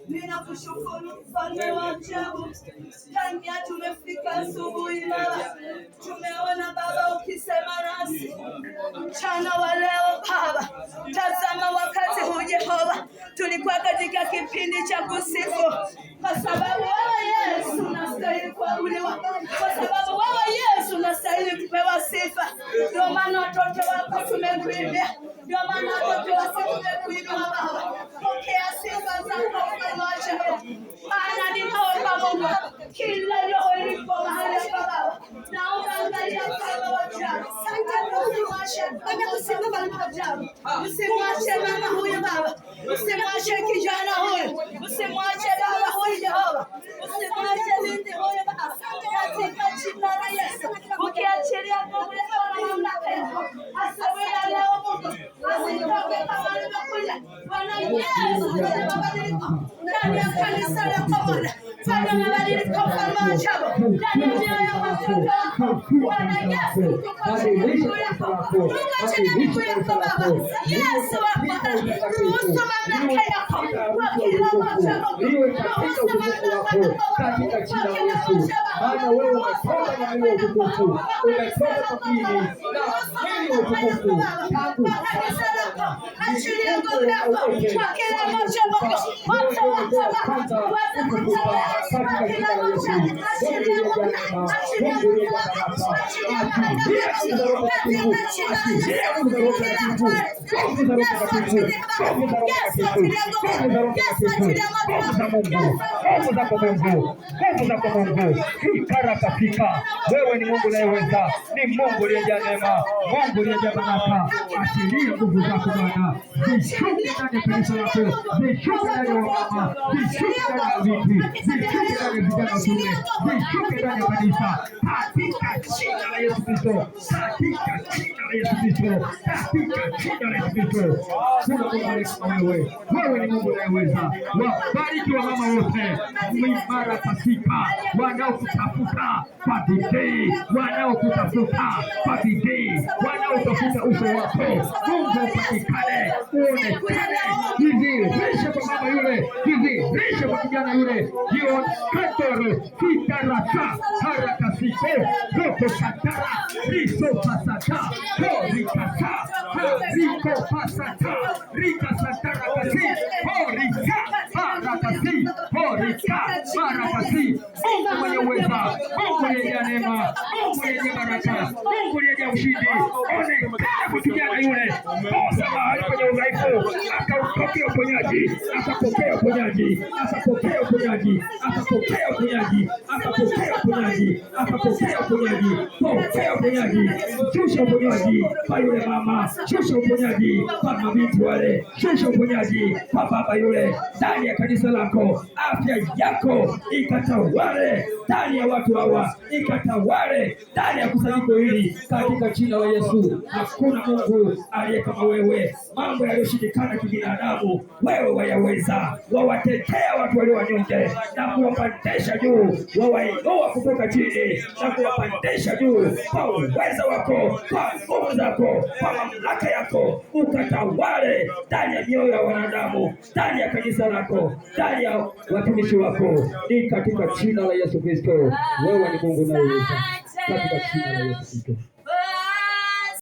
Ninakushukuru mfalme wa ajabu. Tangia tumefika asubuhi Baba, tumeona Baba ukisema nasi mchana wa leo Baba. Tazama wakati huu Jehova, tulikuwa katika kipindi cha kusifu, kwa sababu wewe Yesu unastahili kuabudiwa, kwa sababu wewe Yesu unastahili kupewa sifa. Ndio maana watoto wako tumekuimbia, ndio maana watoto wako tumekuimbia Baba. Pokea sifa zako maana ninaomba Mungu, kila roho ilipo mahali hapa Baba, naomba angalia Baba wa ajabu. Usimwache mama huyu Baba, usimwache kijana huyu, usimwache Baba huyu Jehova, usimwache binti huyu Baba, katika jina la Yesu. Ukiachilia nguvu yako na mamlaka yako asubuhi ya leo Mungu, asitoke kama alivyokuja. Bwana Yesu, fanya mabadiliko ndani ya kanisa lako Bwana, fanya mabadiliko kama ajabu ndani ya mioyo ya watoto wako Bwana Yesu. Yesu wa Bwana, ruhusu mamlaka yako kwa kila mmoja, ruhusu mamlaka yako katika jina la Yesu. Maana wewe umetoka na wewe utukufu, umetoka kwa kini na wewe utukufu tangu achilia nguvu yako kwa kila mmoja watu wako katika jina la Yesu. Achilia nguvu yako, wewe ni Mungu unayeweza, ni Mungu aliyejaa neema, Mungu aliyejaa baraka. Achilia nguvu zako Bwana, zishuke ndani ya kanisa lako, zishuke ndani ya wamama, zishuke ndani ya viti, zishuke ndani ya vijana wa kiume, zishuke ndani ya kanisa, katika jina la Yesu Kristo, katika jina la Yesu Kristo, katika jina la Yesu Kristo. Kuna Mungu wewe, wewe ni Mungu unayeweza. Wabariki wa mama wote imara pasika, wanaokutafuta kwa bidii, wanaokutafuta kwa bidii, wanaotafuta uso wako Mungu, upatikane, uonekane. Jidhihirishe kwa mama yule, jidhihirishe kwa kijana yule. Jion katoro kitarata harakasiko roko satara riso pasata korikata riko pasata rika satara kasi korika harakasi korika harakasi. Mungu mwenye uweza, Mungu mwenye neema, Mungu mwenye baraka, Mungu mwenye ushindi, onekana kwa kijana yule. Posa mahali kwenye udhaifu, akapokea uponyaji, akapokea uponyaji, akapokea uponyaji, akapokea uponyaji, akapokea uponyaji, akapokea uponyaji, pokea uponyaji, shusha uponyaji kwa yule mama, shusha uponyaji kwa mabinti wale, shusha uponyaji kwa baba yule ndani ya kanisa lako. Afya yako ikatawale ndani ya watu hawa, ikatawale ndani ya kusanyiko hili katika jina la Yesu. Hakuna Mungu aliye kama wewe. Mambo yaliyoshindikana kibinadamu wewe wayaweza. Wawatetea watu walio wanyonge na kuwapandisha juu, wawainua kutoka chini na kuwapandisha juu kwa uwezo wako, kwa nguvu zako, kwa mamlaka yako. Ukatawale ndani ya mioyo ya wanadamu, ndani ya kanisa lako, ndani ya watumishi wako, ni katika jina la Yesu Kristo. Wewe ni Mungu unayeweza, katika jina la Yesu Kristo.